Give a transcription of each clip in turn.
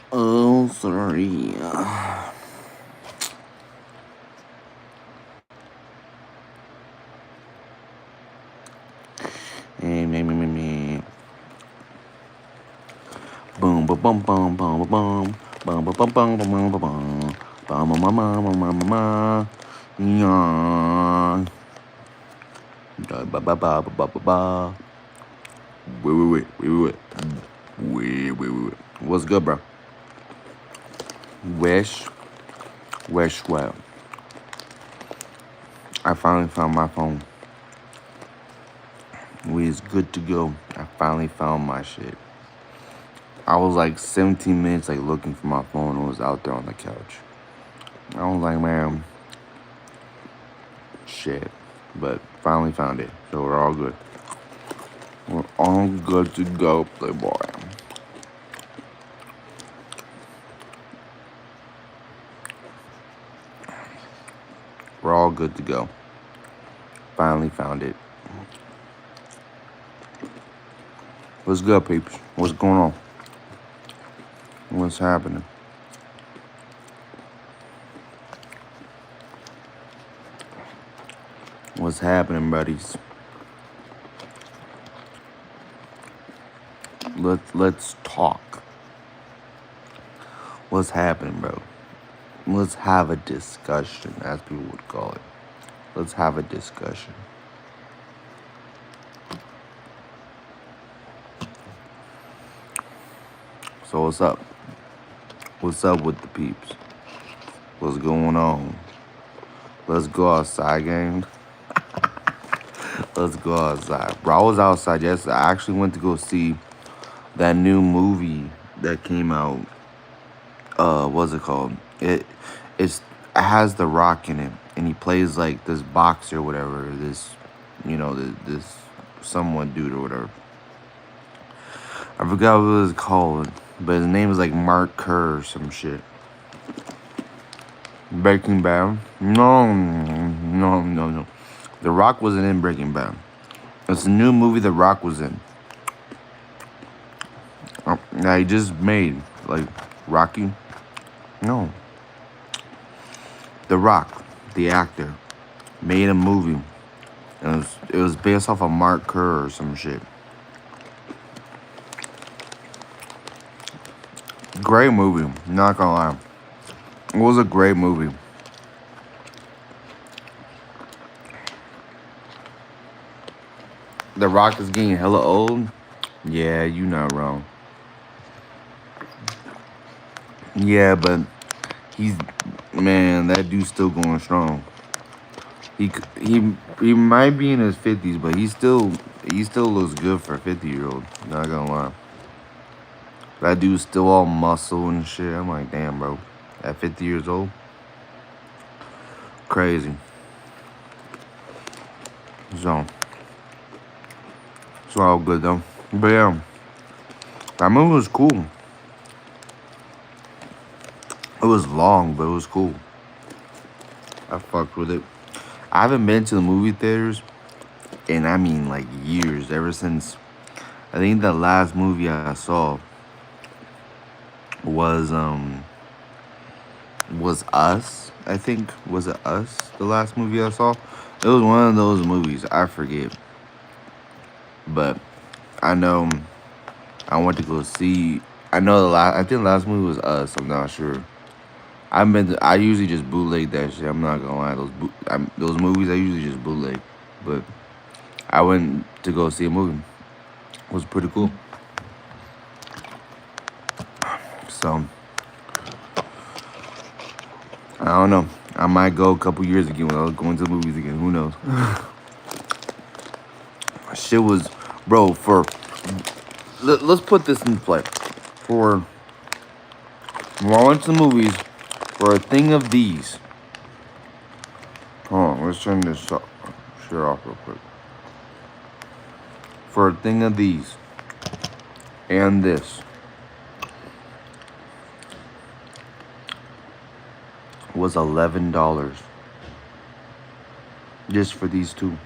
Oh, sorry. Me. Boom, boom, boom, boom, boom, boom, boom, boom, boom, boom, boom, boom, boom, boom, boom, Wait. What's good, bro? Wish well. I finally found my phone. We is good to go. I finally found my shit. I was like 17 minutes like looking for my phone. It was out there on the couch. I was like, man, shit. But finally found it. So we're all good. We're all good to go, playboy. We're all good to go. Finally found it. What's good, peeps? What's going on? What's happening? What's happening, buddies? Let's talk. What's happening, bro? Let's have a discussion, as people would call it. Let's have a discussion. So what's up? What's up with the peeps? What's going on? Let's go outside, gang. Let's go outside. Bro, I was outside yesterday. I actually went to go see that new movie that came out. What's it called? It has The Rock in it, and he plays like this boxer or whatever. This, this someone dude or whatever. I forgot what it was called, but his name is like Mark Kerr or some shit. Breaking Bad? No. The Rock wasn't in Breaking Bad. It's a new movie The Rock was in. That he just made, like Rocky. No. The Rock, the actor, made a movie. And it was based off of Mark Kerr or some shit. Great movie, not gonna lie. It was a great movie. The Rock is getting hella old. Yeah, you not wrong. Yeah, but that dude's still going strong. He might be in his 50s, but he still looks good for a 50-year-old. Not gonna lie. That dude's still all muscle and shit. I'm like, damn, bro. At 50 years old? Crazy. So, it's all good, though. But, yeah. That movie was cool. It was long, but it was cool. I fucked with it. I haven't been to the movie theaters in, I mean, like years. Ever since, I think the last movie I saw was was Us. I think, was it Us? The last movie I saw. It was one of those movies. I forget, but I know I went to go see. I know the last. I think the last movie was Us. I'm not sure. I've been. I usually just bootleg that shit. I'm not gonna lie. Those movies I usually just bootleg, but I went to go see a movie. It was pretty cool. So I don't know. I might go a couple years again when I was going to the movies again. Who knows? Shit was, bro. Let's put this in play. For when I went to the movies for a thing of these. Hold on, let's turn this shit off real quick. For a thing of these and this was $11 just for these two.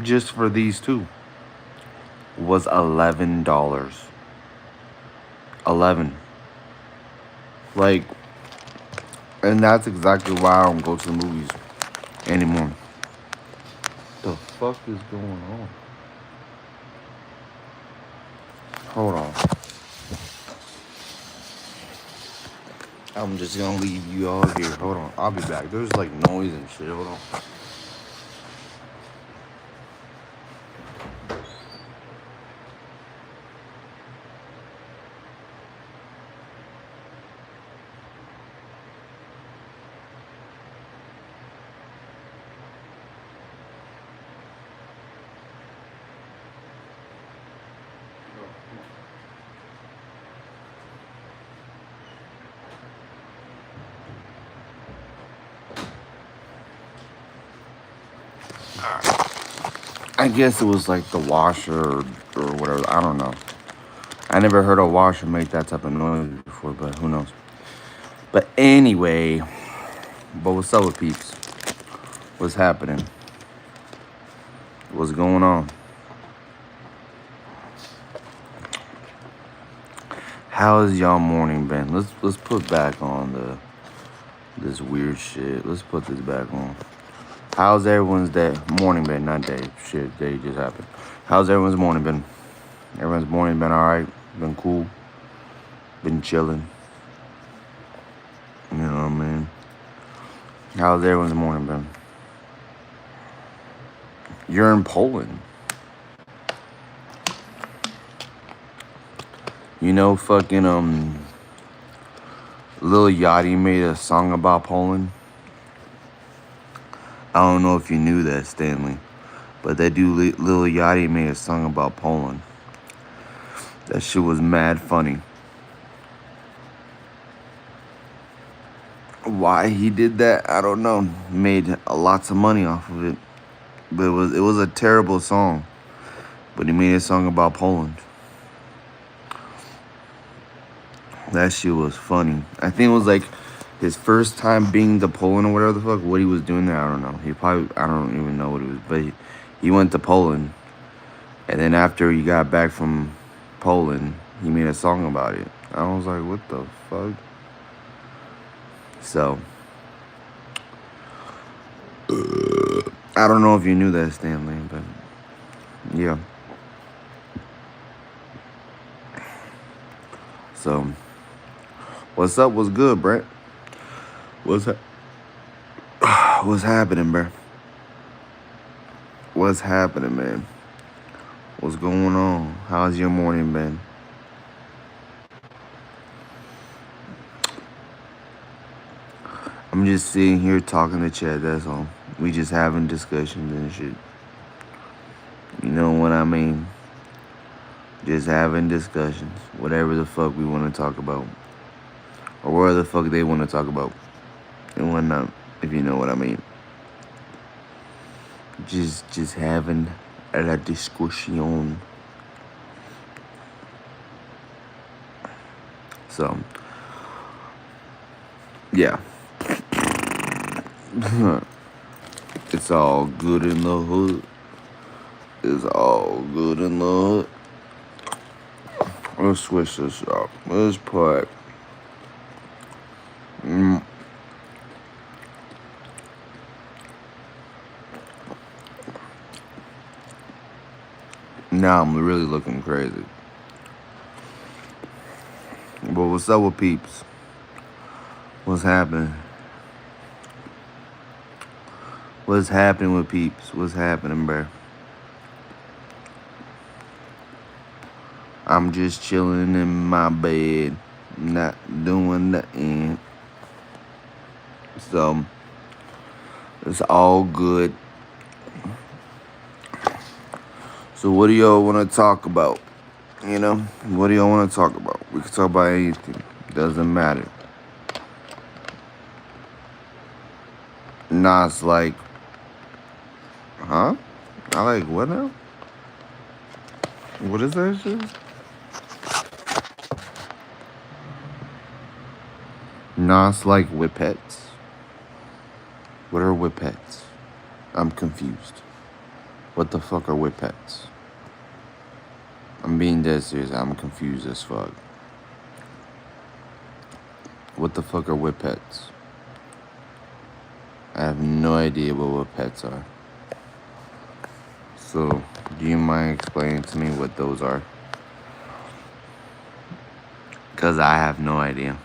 Just for these two was $11. 11. Like, and that's exactly why I don't go to the movies anymore. The fuck is going on? Hold on. I'm just gonna leave you all here. Hold on. I'll be back. There's like noise and shit. Hold on. I guess it was like the washer or whatever. I don't know. I never heard a washer make that type of noise before, but who knows. But anyway, but what's up with peeps? What's happening? What's going on? How has y'all morning been? Let's put back on this weird shit. Let's put this back on. How's everyone's day? Morning been, not day. Shit, day just happened. How's everyone's morning been? Everyone's morning been alright? Been cool? Been chilling? You know what I mean? How's everyone's morning been? You're in Poland. You know, fucking Lil Yachty made a song about Poland. I don't know if you knew that, Stanley, but that dude Lil Yachty made a song about Poland. That shit was mad funny. Why he did that, I don't know. Made lots of money off of it, but it was a terrible song. But he made a song about Poland. That shit was funny. I think it was like his first time being to Poland or whatever the fuck. What he was doing there, I don't know. I don't even know what it was. But he went to Poland. And then after he got back from Poland, he made a song about it. I was like, what the fuck? So, I don't know if you knew that, Stanley, but yeah. So, what's up? What's good, Brett? What's happening, bro? What's happening, man? What's going on? How's your morning been? I'm just sitting here talking to Chad, that's all. We just having discussions and shit. You know what I mean? Just having discussions. Whatever the fuck we want to talk about. Or whatever the fuck they want to talk about. And whatnot, if you know what I mean. Just having a discussion. So, yeah. It's all good in the hood. It's all good in the hood. Let's switch this up. Let's put. Mm, now I'm really looking crazy. But what's up with peeps? What's happening? What's happening with peeps? What's happening, bruh? I'm just chilling in my bed, not doing nothing. So it's all good. So what do y'all want to talk about? You know, what do y'all want to talk about? We can talk about anything. Doesn't matter. Nas like, huh? I like what now? What is that shit? Nas like whippets. What are whippets? I'm confused. What the fuck are whippets? I'm being dead serious. I'm confused as fuck. What the fuck are whippets? I have no idea what whippets are. So, do you mind explaining to me what those are? Because I have no idea.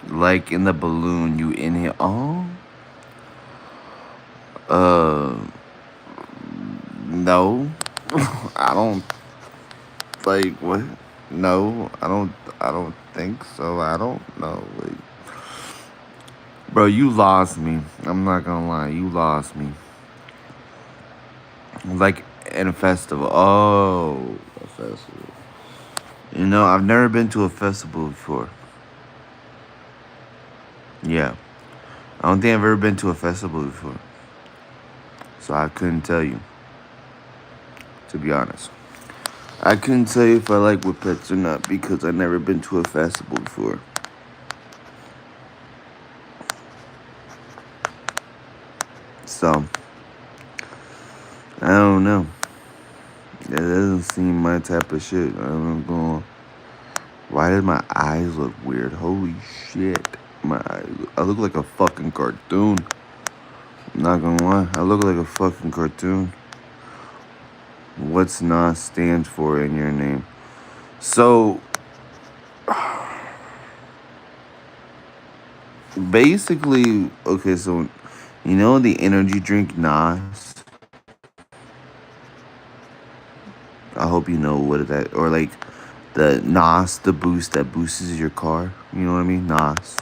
Like in the balloon, you inhale. Oh? No. I don't. Like, what? No, I don't think so. I don't know. Like, bro, you lost me. I'm not gonna lie. You lost me. Like, in a festival. Oh, a festival. You know, I've never been to a festival before. Yeah. I don't think I've ever been to a festival before. So I couldn't tell you. To be honest. I couldn't tell you if I like whippets or not because I've never been to a festival before. So, I don't know. It doesn't seem my type of shit. I'm going. Why did my eyes look weird? Holy shit. My eyes. I look like a fucking cartoon. I'm not gonna lie. I look like a fucking cartoon. What's NOS stands for in your name? So, basically, okay, so, you know the energy drink NOS? I hope you know what that, or like the NOS, the boost that boosts your car. You know what I mean? NOS.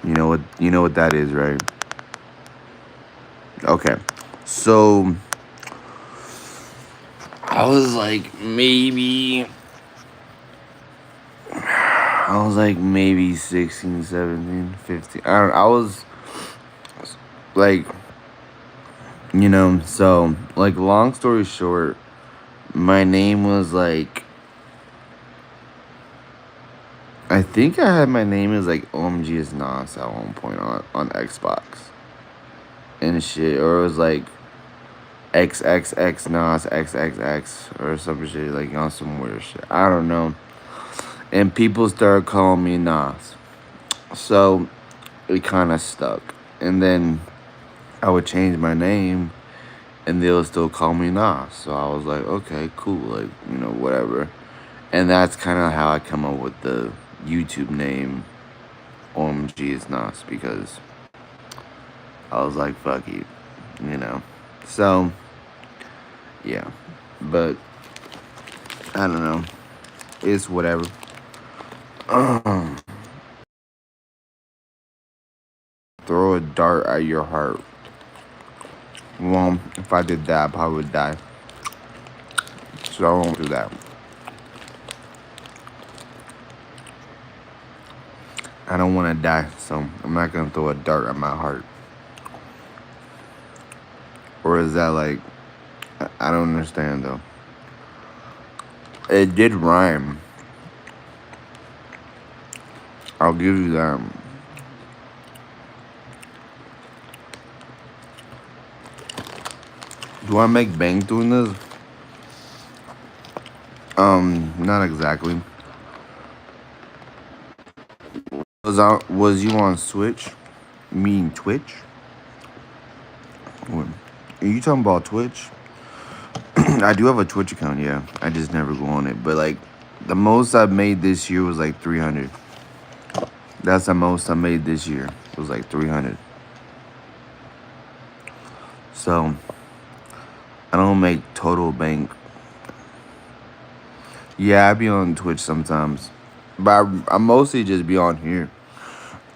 You know what that is, right? Okay. So I was like maybe 16, 17, 15. I was like, so like long story short, my name was like, I think I had my name as like OMG is NOS at one point on Xbox and shit, or it was like XXX NOS XXX or some shit, like on some weird shit. I don't know. And people started calling me NOS. So it kind of stuck. And then I would change my name and they would still call me NOS. So I was like, okay, cool, like, whatever. And that's kind of how I come up with the YouTube name OMG is NOS, because I was like, fuck it, So, yeah. But, I don't know. It's whatever. Throw a dart at your heart. Well, if I did that, I probably would die. So I won't do that. I don't want to die, so I'm not going to throw a dart at my heart. Or is that like, I don't understand though. It did rhyme. I'll give you that. Do I make bank doing this? Not exactly. Was you on Switch? You mean Twitch? What? Are you talking about Twitch? I do have a Twitch account, yeah. I just never go on it. But like, the most I've made this year was like 300. That's the most I made this year. It was like 300. So I don't make total bank. Yeah, I be on Twitch sometimes, but I mostly just be on here.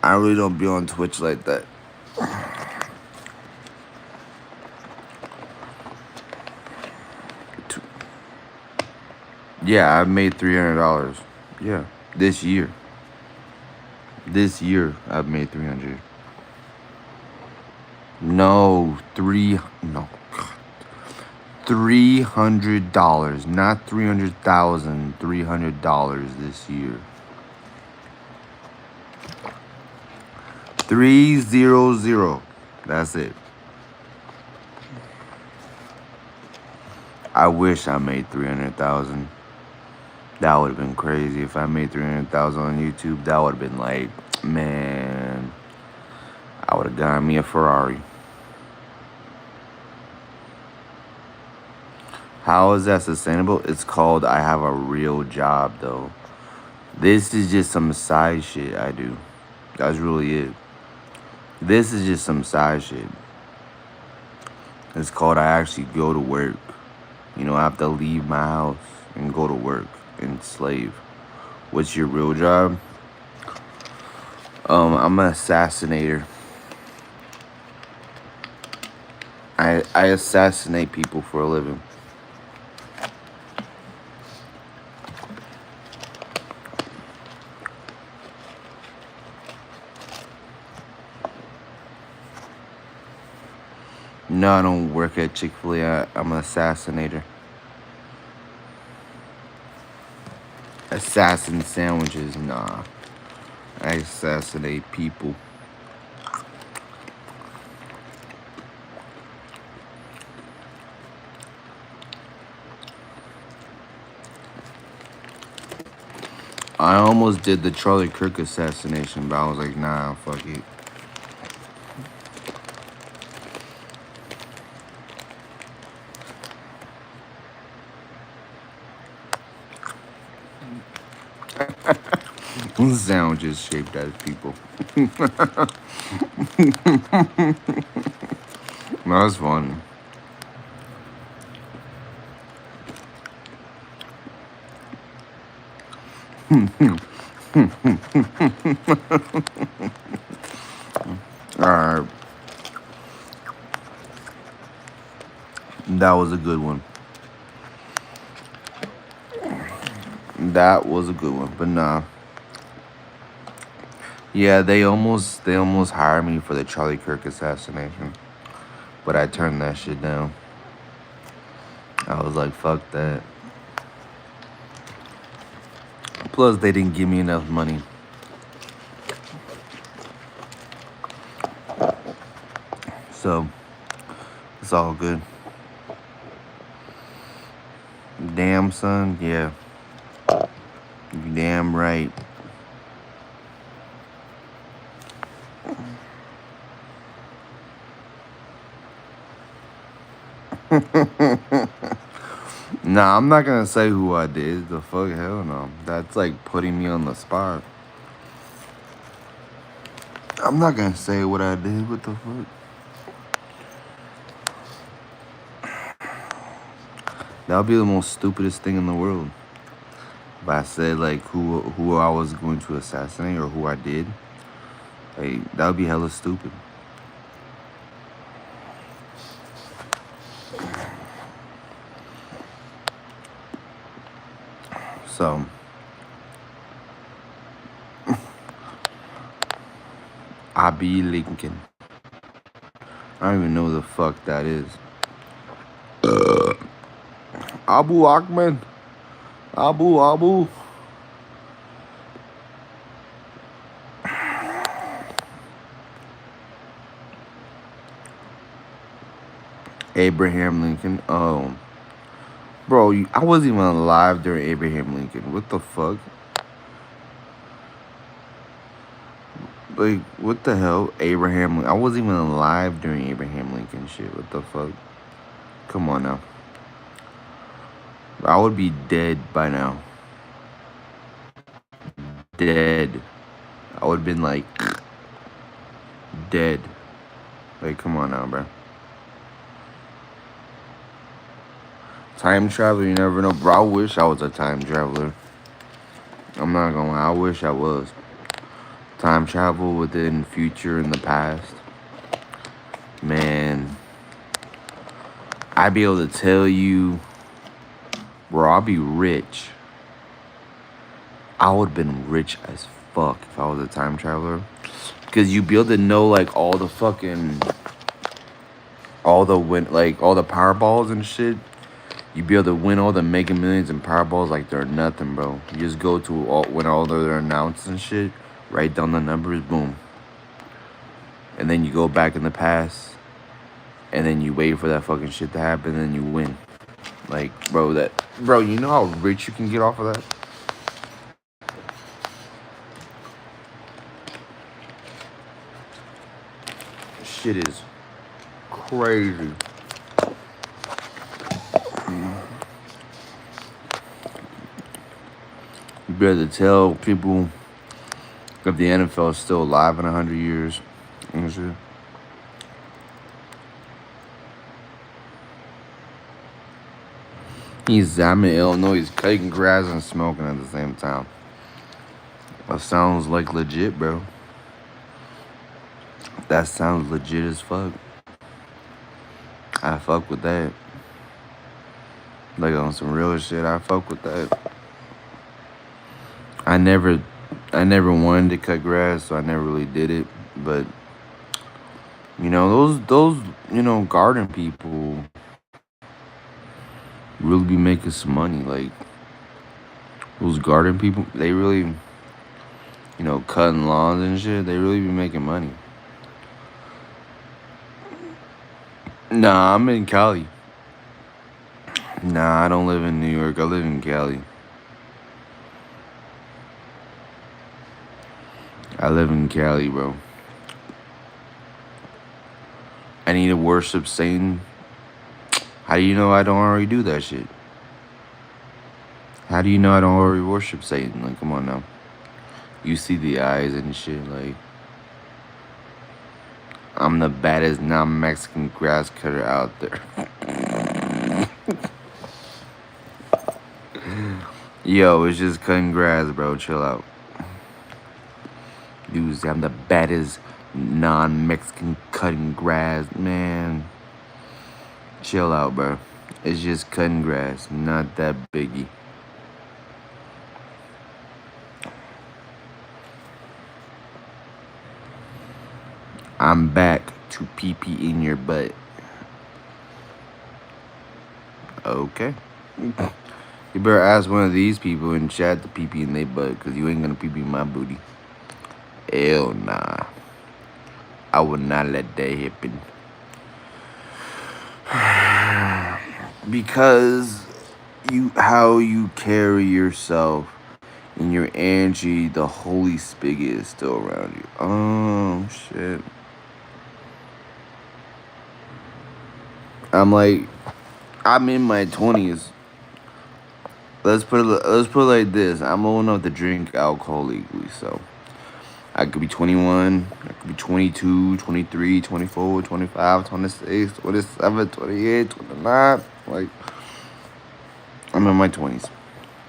I really don't be on Twitch like that. Yeah, I made $300. Yeah, this year. This year I've made 300. No, no, $300, not 300,000. $300 this year. 300. That's it. I wish I made 300,000. That would have been crazy if I made 300,000 on YouTube. That would have been like, man, I would have gotten me a Ferrari. How is that sustainable? It's called I have a real job though. This is just some side shit I do. That's really it. This is just some side shit. It's called I actually go to work. You know, I have to leave my house and go to work and slave. What's your real job? I'm an assassinator. I assassinate people for a living. No, I don't work at Chick-fil-A. I'm an assassinator. Assassin sandwiches, nah. I assassinate people. I almost did the Charlie Kirk assassination, but I was like, nah, fuck it. Sandwiches shaped as people. That's funny. Alright. That was a good one. That was a good one, but nah. Yeah, they almost hired me for the Charlie Kirk assassination, but I turned that shit down. I was like, fuck that. Plus, they didn't give me enough money. So, it's all good. Damn, son, yeah. You damn right. Nah, I'm not gonna say who I did. The fuck, hell no. That's like putting me on the spot. I'm not gonna say what I did. What the fuck? That would be the most stupidest thing in the world. If I said like who I was going to assassinate or who I did, like that would be hella stupid. So I be Lincoln. I don't even know who the fuck that is. Abu Ahmed. Abu. Abraham Lincoln. Oh. Bro, I wasn't even alive during Abraham Lincoln. What the fuck? Like, what the hell? I wasn't even alive during Abraham Lincoln shit. What the fuck? Come on now. I would be dead by now. Dead. I would have been like dead. Like, come on now, bro. Time traveler, you never know. Bro, I wish I was a time traveler. I'm not gonna lie, I wish I was. Time travel within future and the past. Man. I'd be able to tell you, bro, I'll be rich. I would have been rich as fuck if I was a time traveler. Because you'd be able to know, like, all the Powerballs and shit. You'd be able to win all the Mega Millions and Powerballs like they're nothing, bro. You just go to when all they're announced and shit, write down the numbers, boom. And then you go back in the past, and then you wait for that fucking shit to happen, and then you win. Like, bro, you know how rich you can get off of that? Shit is crazy. You better tell people if the NFL is still alive in 100 years and shit. I'm in Illinois, he's cutting grass and smoking at the same time. That sounds like legit, bro. That sounds legit as fuck. I fuck with that. Like on some real shit, I fuck with that. I never wanted to cut grass, so I never really did it. But you know, those garden people really be making some money. Like those garden people, they really, cutting lawns and shit. They really be making money. Nah, I'm in Cali. Nah, I don't live in New York. I live in Cali. I live in Cali, bro. I need to worship Satan. How do you know I don't already do that shit? How do you know I don't already worship Satan? Like, come on now. You see the eyes and shit, like. I'm the baddest non-Mexican grass cutter out there. Yo, it's just cutting grass, bro. Chill out. Dudes, I'm the baddest non-Mexican cutting grass, man. Chill out, bro. It's just cutting grass, not that biggie. I'm back to pee in your butt. Okay. You better ask one of these people in chat to pee in their butt, because you ain't gonna pee in my booty. Hell nah. I would not let that happen. Because how you carry yourself and your energy, the holy spigot is still around you. Oh shit. I'm in my 20s. Let's put it like this. I'm old enough to drink alcohol legally, so I could be 21, I could be 22, 23, 24, 25, 26, 27, 28, 29. Like, I'm in my 20s.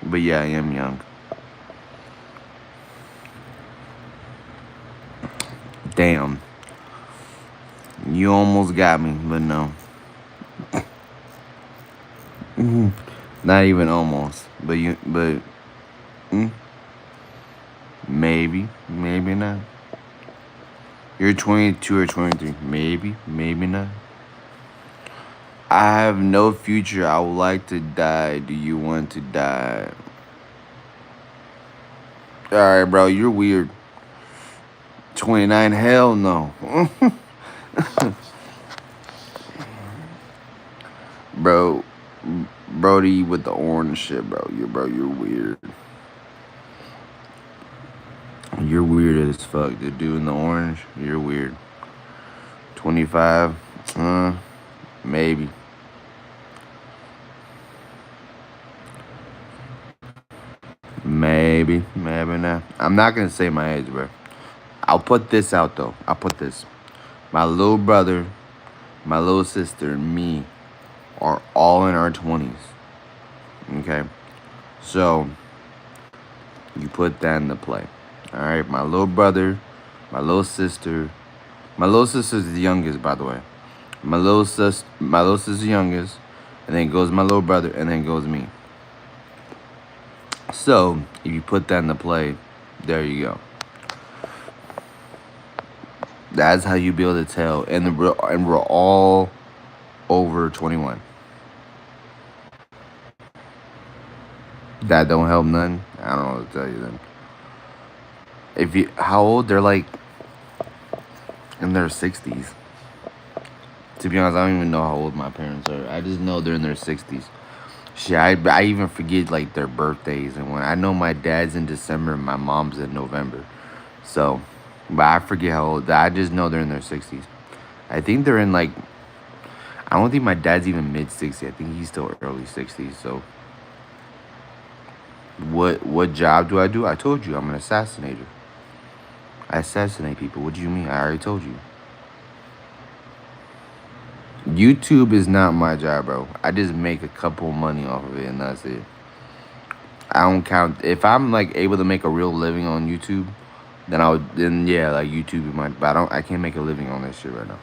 But yeah, I am young. Damn. You almost got me, but no. Not even almost. But maybe not. You're 22 or 23. Maybe not. I have no future. I would like to die. Do you want to die? Alright, bro, you're weird. 29, hell no. Bro, Brody with the orange shit, bro. You're weird. You're weird as fuck. The dude in the orange, you're weird. 25, maybe. Maybe not. I'm not gonna say my age, bro. I'll put this out though. I'll put this. My little brother, my little sister, and me are all in our 20s. Okay? So, you put that into play. Alright? My little brother, my little sister's the youngest, by the way. My little sister's the youngest, and then goes my little brother, and then goes me. So, if you put that into play, there you go. That's how you be able to tell. And we're all over 21. That don't help none. I don't know what to tell you then. How old? They're like in their 60s. To be honest, I don't even know how old my parents are. I just know they're in their 60s. Shit, I even forget like their birthdays and when. I know my dad's in December and my mom's in November. So, but I forget how old. I just know they're in their 60s. I think they're in like, I don't think my dad's even mid 60s. I think he's still early 60s. So, what job do? I told you, I'm an assassinator. I assassinate people. What do you mean? I already told you. YouTube is not my job, bro. I just make a couple money off of it, and that's it. I don't count. If I'm like able to make a real living on YouTube, then yeah, like YouTube is my. But I can't make a living on this shit right now.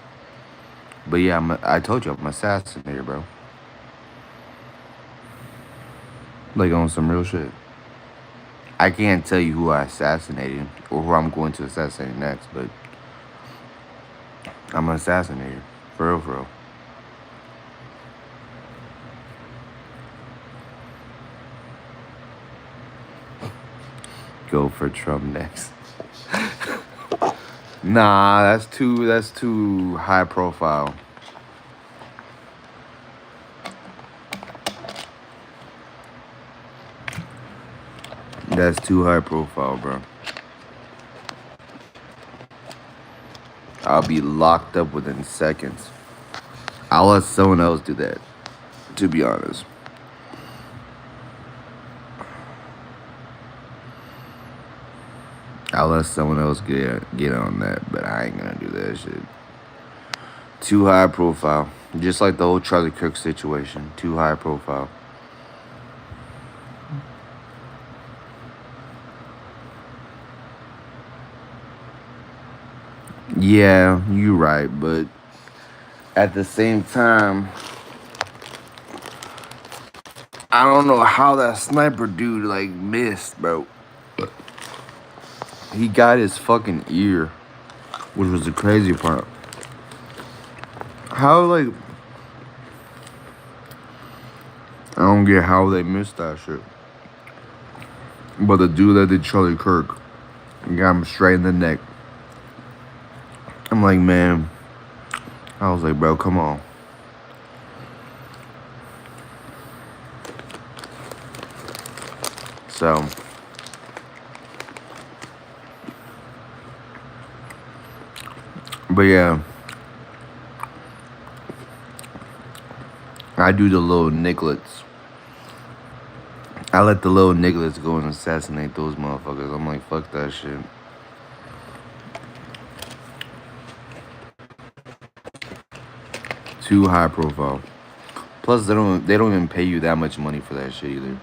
But yeah, I told you I'm an assassinator, bro. Like on some real shit. I can't tell you who I assassinated or who I'm going to assassinate next, but I'm an assassinator. For real, for real. Go for Trump next. Nah, that's too high profile. That's too high profile, bro. I'll be locked up within seconds. I'll let someone else do that, to be honest. I'll let someone else get on that, but I ain't gonna do that shit. Too high profile. Just like the whole Charlie Kirk situation. Too high profile. Yeah, you're right, but at the same time, I don't know how that sniper dude like missed, bro. He got his fucking ear, which was the crazy part. How like I don't get how they missed that shit. But the dude that did Charlie Kirk got him straight in the neck. I'm like, man. I was like, bro, come on. So, but yeah, I do the little Nicklets. I let the little Nicklets go and assassinate those motherfuckers. I'm like, fuck that shit. Too high profile. Plus, they don't even pay you that much money for that shit either.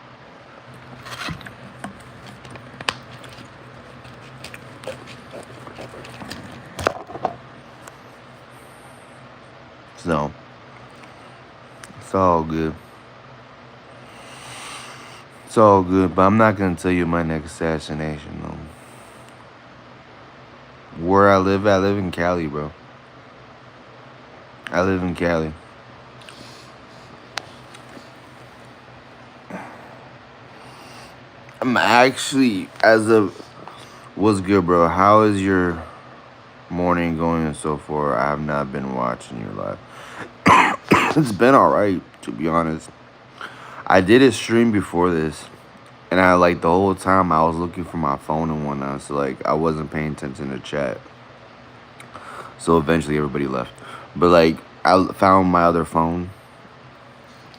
So, it's all good. It's all good, but I'm not gonna tell you my next assassination though. Where I live in Cali, bro. I live in Cali. I'm actually, as of, what's good, bro? How is your morning going and so forth? I have not been watching your live. It's been alright, to be honest. I did a stream before this, and I like the whole time I was looking for my phone and whatnot, so like I wasn't paying attention to chat. So eventually everybody left. But like I found my other phone.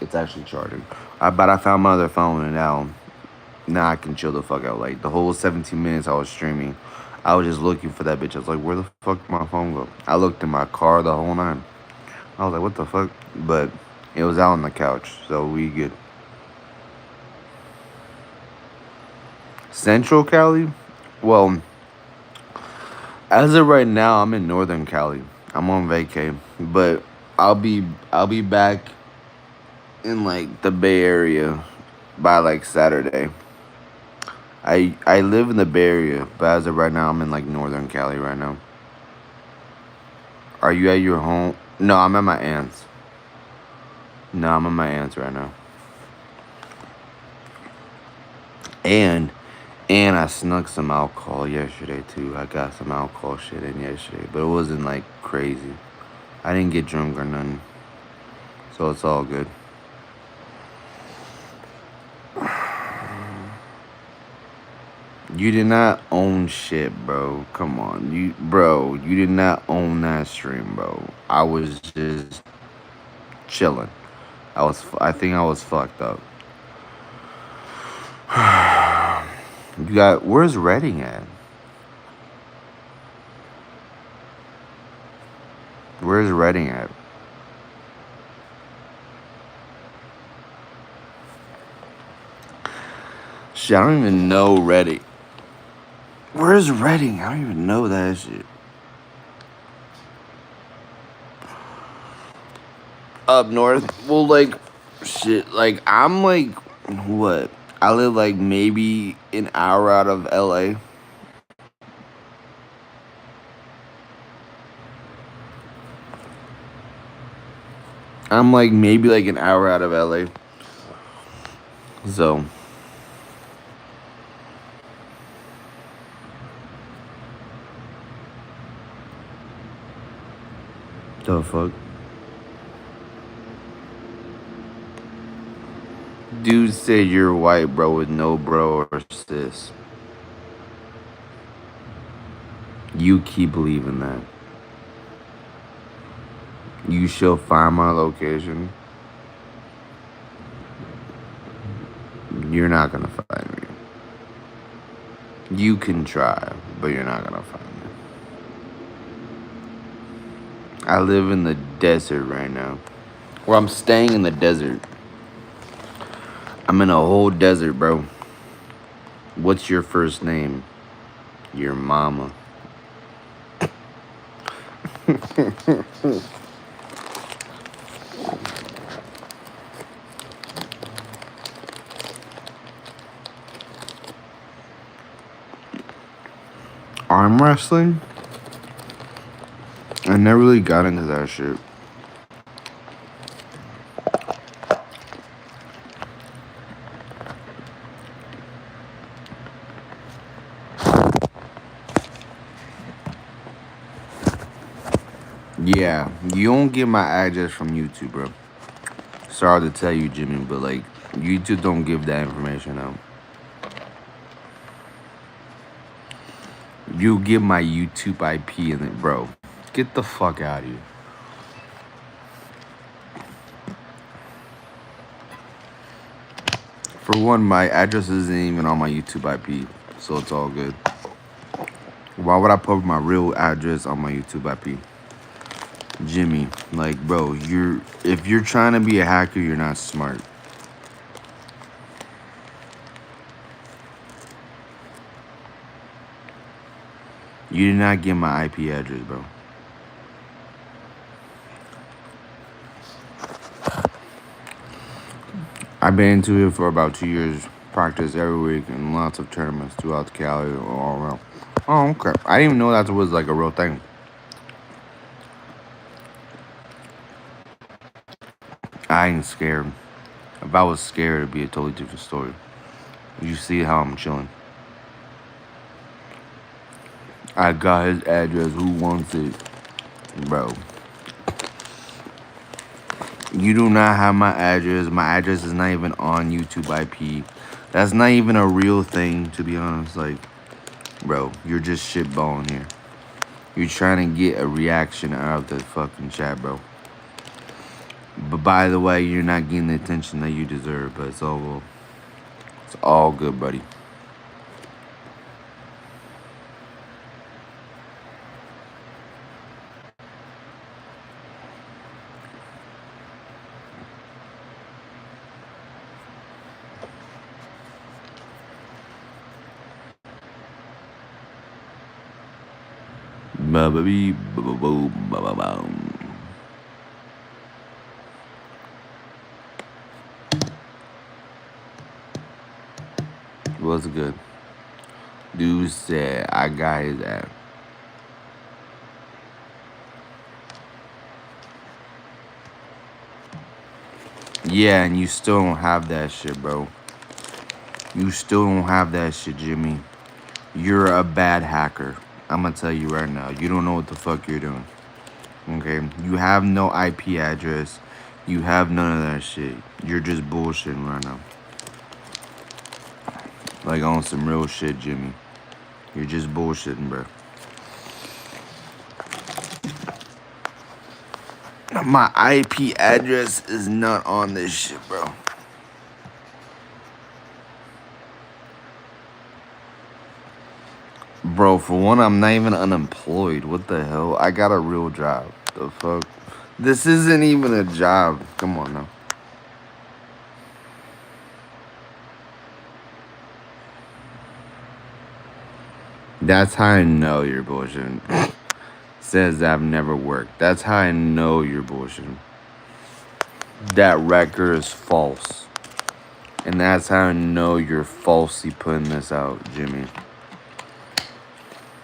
It's actually charging. But I found my other phone and now I can chill the fuck out. Like the whole 17 minutes I was streaming, I was just looking for that bitch. I was like, where the fuck did my phone go? I looked in my car the whole nine. I was like, what the fuck? But it was out on the couch, so we good. Central Cali? Well, as of right now, I'm in Northern Cali. I'm on vacay, but I'll be back in like the Bay Area by like Saturday. I live in the Bay Area, but as of right now, I'm in like Northern Cali right now. Are you at your home? No, I'm at my aunt's. No, I'm at my aunt's right now. And I snuck some alcohol yesterday too. I got some alcohol shit in yesterday, but it wasn't like crazy. I didn't get drunk or nothing, so it's all good. You did not own shit, bro. Come on, you did not own that stream, bro. I was just chilling. I think I was fucked up. Where's Redding at? Where's Redding at? Shit, I don't even know Redding. Where's Redding? I don't even know that shit. Up north? Well, like, shit, like, I'm like, what? I live like maybe an hour out of LA. I'm like maybe like an hour out of LA. So. The fuck? Dude said you're white, bro, with no bro or sis. You keep believing that. You shall find my location. You're not gonna find me. You can try, but you're not gonna find me. I live in the desert right now. Well, I'm staying in the desert. I'm in a whole desert, bro. What's your first name? Your mama. Arm wrestling? I never really got into that shit. Yeah, you don't get my address from YouTube, bro. Sorry to tell you, Jimmy, but like, YouTube don't give that information out. You give my YouTube IP and then, bro, get the fuck out of here. For one, my address isn't even on my YouTube IP, so it's all good. Why would I put my real address on my YouTube IP? Jimmy, like, bro, if you're trying to be a hacker, you're not smart. You did not get my IP address, bro. I've been into it for about 2 years. Practice every week and lots of tournaments throughout Cali all around. Oh, okay. I didn't even know that was like a real thing. I ain't scared. If I was scared, it'd be a totally different story. You see how I'm chilling. I got his address. Who wants it? Bro. You do not have my address. My address is not even on YouTube IP. That's not even a real thing, to be honest. Like, bro, you're just shitballing here. You're trying to get a reaction out of the fucking chat, bro. But by the way, you're not getting the attention that you deserve. But it's all good, buddy. What's good? Dude said I got his ass. Yeah, and you still don't have that shit, bro. You still don't have that shit, Jimmy. You're a bad hacker. I'm gonna tell you right now. You don't know what the fuck you're doing. Okay? You have no IP address. You have none of that shit. You're just bullshitting right now. Like on some real shit, Jimmy. You're just bullshitting, bro. My IP address is not on this shit, bro. Bro, for one, I'm not even unemployed. What the hell? I got a real job. The fuck? This isn't even a job. Come on now. That's how I know you're bullshitting. Says I've never worked. That's how I know you're bullshitting. That record is false. And that's how I know you're falsely putting this out, Jimmy.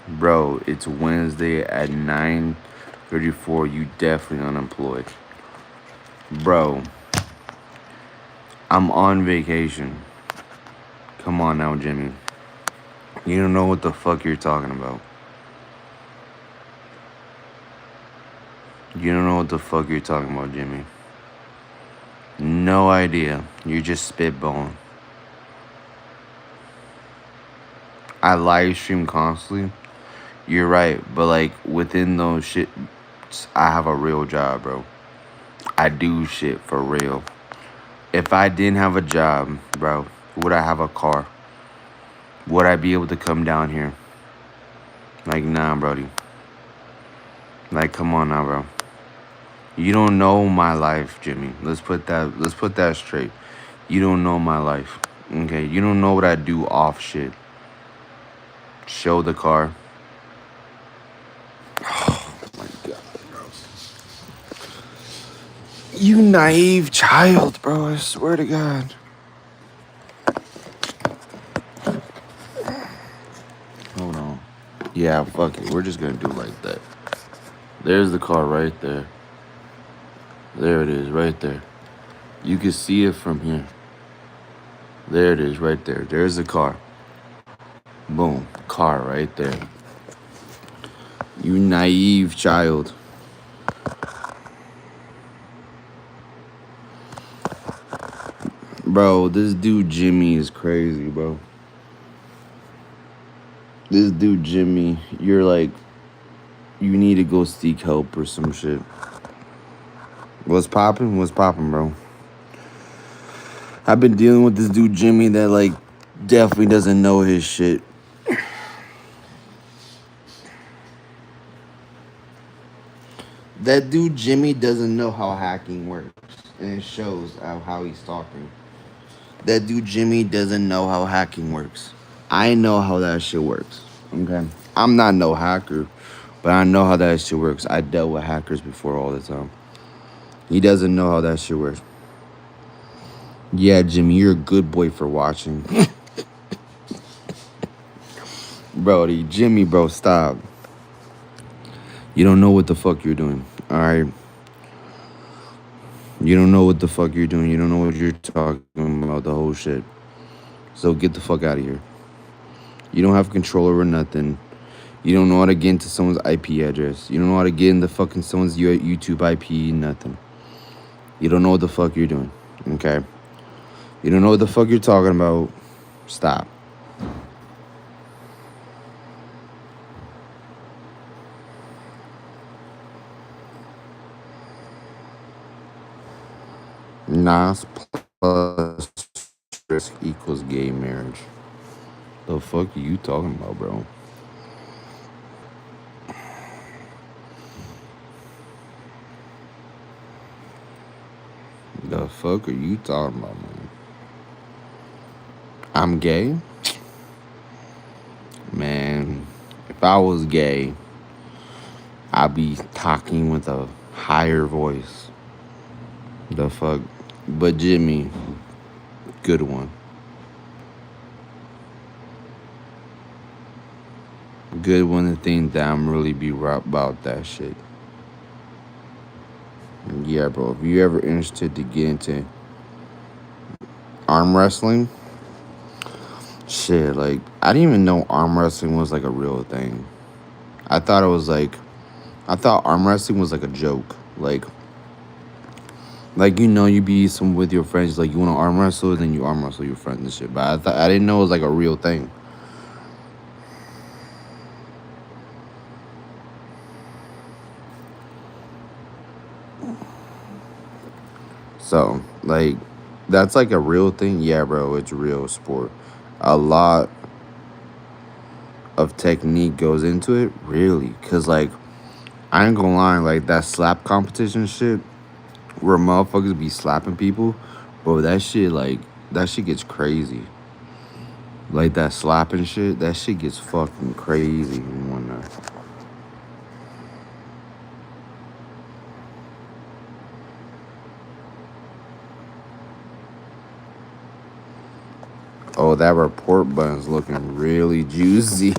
Bro, it's Wednesday at 9:34. You definitely unemployed. Bro, I'm on vacation. Come on now, Jimmy. You don't know what the fuck you're talking about. You don't know what the fuck you're talking about, Jimmy. No idea. You're just spitballing. I live stream constantly. You're right, but like within those shit, I have a real job, bro. I do shit for real. If I didn't have a job, bro, would I have a car? Would I be able to come down here? Like, nah, brody. Like, come on now, bro. You don't know my life, Jimmy. Let's put that straight. You don't know my life. Okay? You don't know what I do off shit. Show the car. Oh my god, bro. You naive child, bro. I swear to God. Hold on. Yeah, fuck it. We're just gonna do it like that. There's the car right there. There it is, right there. You can see it from here. There it is, right there. There's the car. Boom. Car right there. You naive child. Bro, this dude Jimmy is crazy, bro. This dude Jimmy, you're like, you need to go seek help or some shit. What's poppin'? What's poppin', bro? I've been dealing with this dude Jimmy that like definitely doesn't know his shit. That dude Jimmy doesn't know how hacking works, and it shows how he's talking. That dude Jimmy doesn't know how hacking works. I know how that shit works. Okay, I'm not no hacker, but I know how that shit works. I dealt with hackers before all the time. He doesn't know how that shit works. Yeah, Jimmy, you're a good boy for watching. Brody, Jimmy, bro, stop. You don't know what the fuck you're doing, alright? You don't know what the fuck you're doing. You don't know what you're talking about, the whole shit. So get the fuck out of here. You don't have control over nothing. You don't know how to get into someone's IP address. You don't know how to get into fucking someone's YouTube IP, nothing. You don't know what the fuck you're doing, okay? You don't know what the fuck you're talking about. Stop. NOS plus risk equals gay marriage. The fuck are you talking about, bro? The fuck are you talking about, man? I'm gay? Man, if I was gay, I'd be talking with a higher voice. The fuck? But Jimmy, good one. Good one to think that I'm really be right about that shit. Yeah, bro. If you ever interested to get into arm wrestling, shit, like I didn't even know arm wrestling was like a real thing. I thought it was like, I thought arm wrestling was like a joke. Like you know, you be some with your friends, like you want to arm wrestle, then you arm wrestle your friends and shit. But I didn't know it was like a real thing. So like, that's like a real thing. Yeah, bro, it's a real sport. A lot of technique goes into it, really, cause like I ain't gonna lie, like that slap competition shit where motherfuckers be slapping people, bro. That shit gets crazy. Like that slapping shit, that shit gets fucking crazy and whatnot. Oh, that report button's looking really juicy.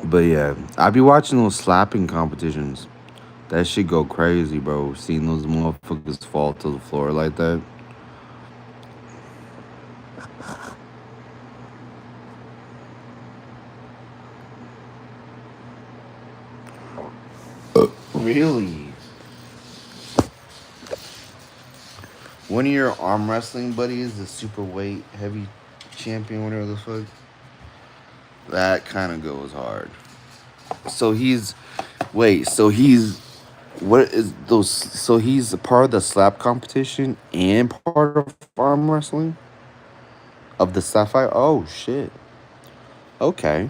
But yeah, I be watching those slapping competitions. That shit go crazy, bro. Seeing those motherfuckers fall to the floor like that. Really? One of your arm wrestling buddies, the super weight heavy champion, whatever the fuck. That kind of goes hard. So he's, wait, so he's, what is those? So he's a part of the slap competition and part of arm wrestling of the sapphire. Oh shit. Okay,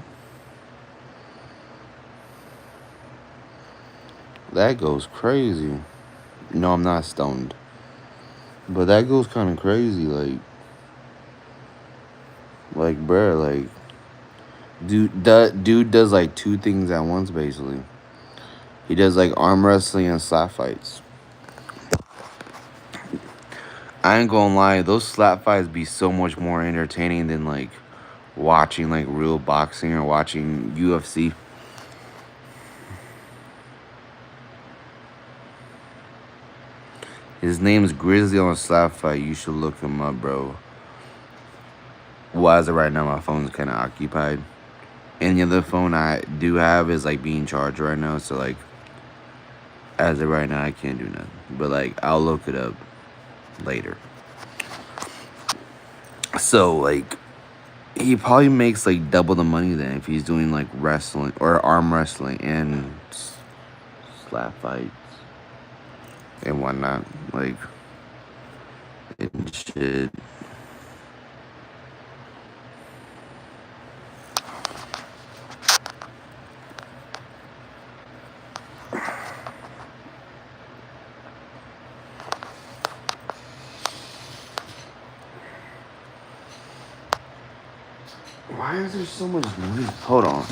that goes crazy. No, I'm not stoned, but that goes kind of crazy. Like, bruh, like, dude does like two things at once basically. He does like arm wrestling and slap fights. I ain't gonna lie, those slap fights be so much more entertaining than like watching like real boxing or watching UFC. His name's Grizzly on Slap Fight. You should look him up, bro. Well, as of right now, my phone's kind of occupied. And the other phone I do have is like being charged right now. So like, as of right now, I can't do nothing. But like, I'll look it up later. So like, he probably makes like double the money then if he's doing like wrestling or arm wrestling and slap fights and whatnot. Like, and shit. Why is there so much noise? Hold on.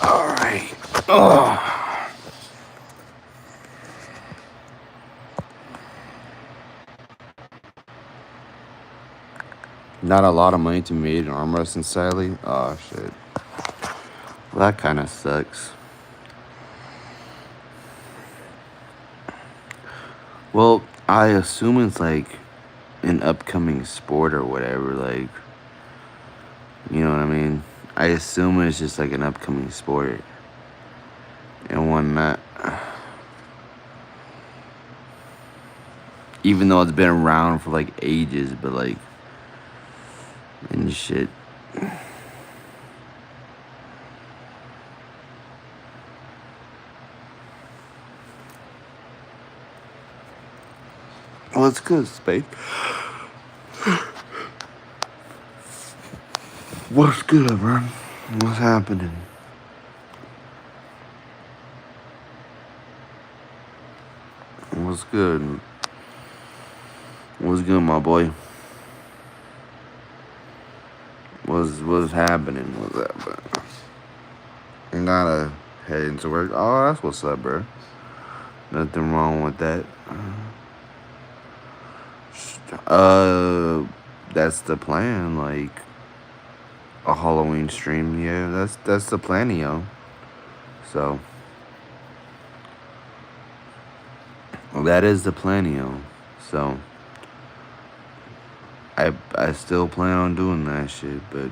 Alright. Oh. Not a lot of money to be made in arm wrestling, sadly. Oh, shit. Well, that kind of sucks. Well, I assume it's like an upcoming sport or whatever. Like, you know what I mean? I assume it's just like an upcoming sport. And one that, even though it's been around for like ages, but like, and shit. Well, it's good, Spade. What's good, bro? What's happening? What's good? What's good, my boy? What's happening? What's happening? Gotta head into work. Oh, that's what's up, bro. Nothing wrong with that. That's the plan. Like a Halloween stream. Yeah, that's the plan, yo. So that is the plan, yo. So I still plan on doing that shit, but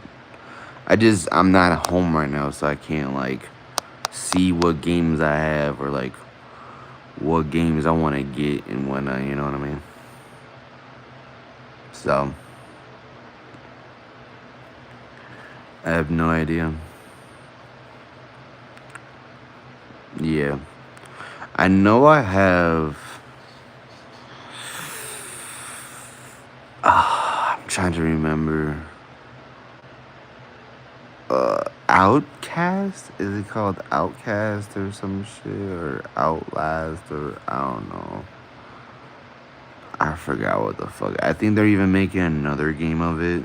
I'm not at home right now, so I can't like see what games I have or like what games I want to get and whatnot. You know what I mean? So I have no idea. Yeah, I know I have. I'm trying to remember. Outcast? Is it called Outcast or some shit? Or Outlast? Or I don't know. I forgot what the fuck. I think they're even making another game of it.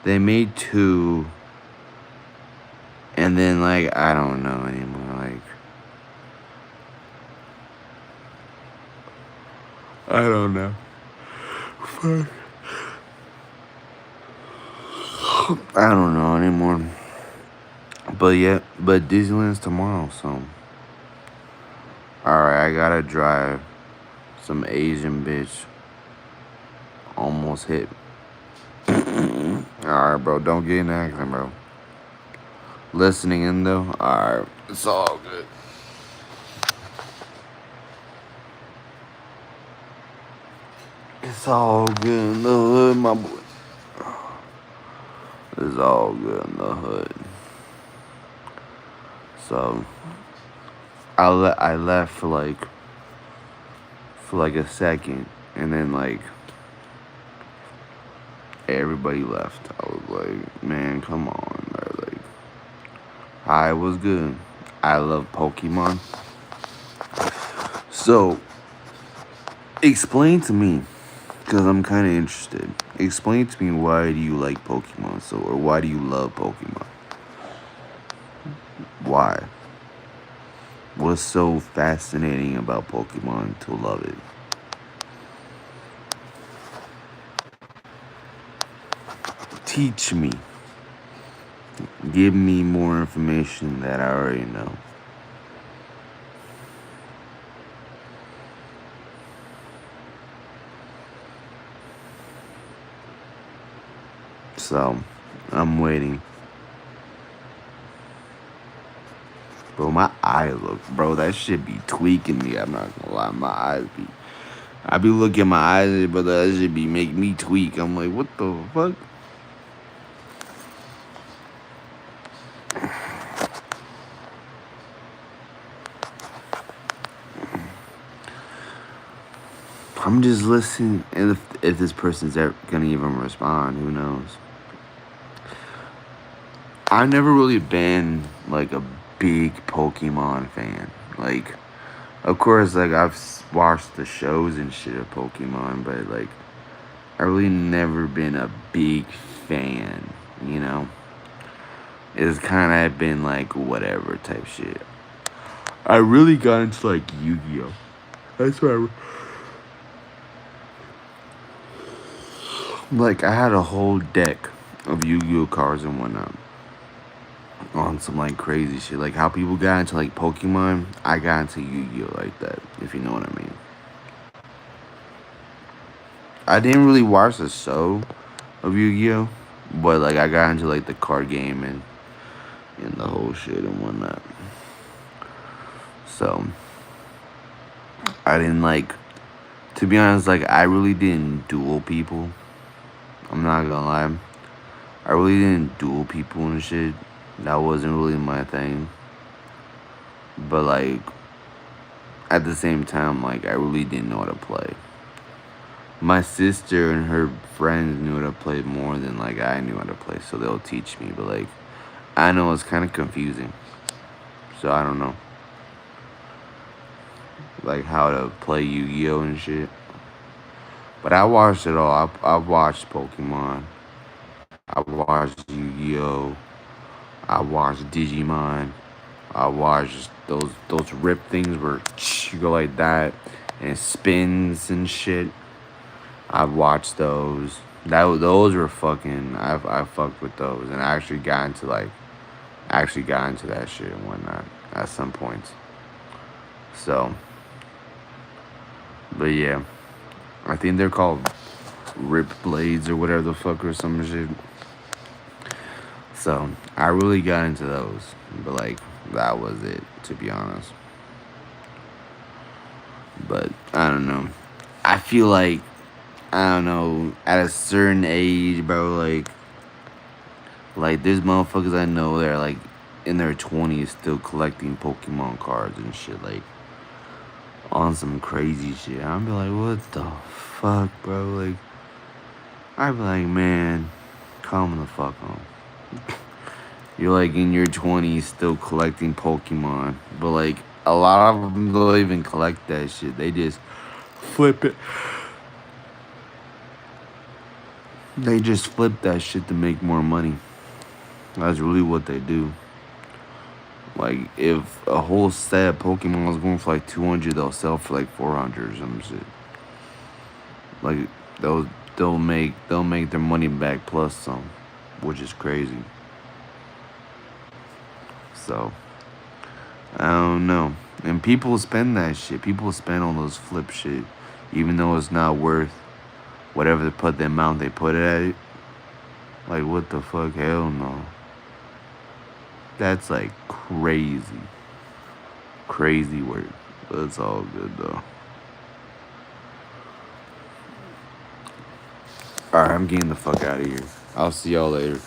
They made 2. And then, like, I don't know anymore. Like, I don't know. Fuck. I don't know anymore. But yeah, but Disneyland's tomorrow, so. Alright, I gotta drive. Some Asian bitch almost hit. Alright, bro, don't get in an accident, bro. Listening in, though? Alright, it's all good. It's all good in the hood, my boy. It's all good in the hood. So, I left for like a second, and then like everybody left. I was like, man, come on, bro. Like, I was good. I love Pokemon. So, explain to me, because I'm kind of interested. Explain to me, why do you like Pokemon so, or why do you love Pokemon? Why? What's so fascinating about Pokemon to love it? Teach me. Give me more information that I already know. So, I'm waiting. Bro, my eyes look, bro, that shit be tweaking me. I'm not gonna lie, my eyes be. I be looking at my eyes, but that shit be make me tweak. I'm like, what the fuck? I'm just listening, and if this person's ever gonna even respond, who knows? I've never really been like a big Pokemon fan. Like, of course, like I've watched the shows and shit of Pokemon, but like I really never been a big fan, you know? it's kind of been like whatever type shit. I really got into like Yu-Gi-Oh. That's why like I had a whole deck of Yu-Gi-Oh cards and whatnot on some like crazy shit. Like how people got into like Pokemon, I got into Yu-Gi-Oh like that, if you know what I mean. I didn't really watch the show of Yu-Gi-Oh, but like I got into like the card game and the whole shit and whatnot. So I didn't like, to be honest, like I really didn't duel people. I'm not gonna lie. I really didn't duel people and shit. That wasn't really my thing. But like at the same time, like I really didn't know how to play. My sister and her friends knew how to play more than like I knew how to play, so they'll teach me. But like I know it's kind of confusing, so I don't know like how to play Yu-Gi-Oh and shit. But I watched it all. I watched Pokemon. I watched Yu-Gi-Oh. I watched Digimon. I watched those rip things where you go like that and it spins and shit. I watched those. Those were fucking. I fucked with those and I actually got into that shit and whatnot at some points. So, but yeah, I think they're called Rip Blades or whatever the fuck or some shit. So I really got into those, but like that was it, to be honest. But I don't know. I feel like I don't know at a certain age, bro. Like there's motherfuckers I know that are like in their 20s still collecting Pokemon cards and shit, like on some crazy shit. I'd be like, what the fuck, bro? Like I'd be like, man, calm the fuck on. You're like in your 20s still collecting Pokemon, but like a lot of them don't even collect that shit. They just flip it. They just flip that shit to make more money. That's really what they do. Like if a whole set of Pokemon is going for like 200, they'll sell for like 400 or some shit. Like they'll make their money back plus some, which is crazy. So I don't know. And people spend that shit. People spend on those flip shit, even though it's not worth whatever they put the amount they put at it. Like what the fuck? Hell no. That's like crazy. Crazy work. But it's all good though. Alright, I'm getting the fuck out of here. I'll see y'all later.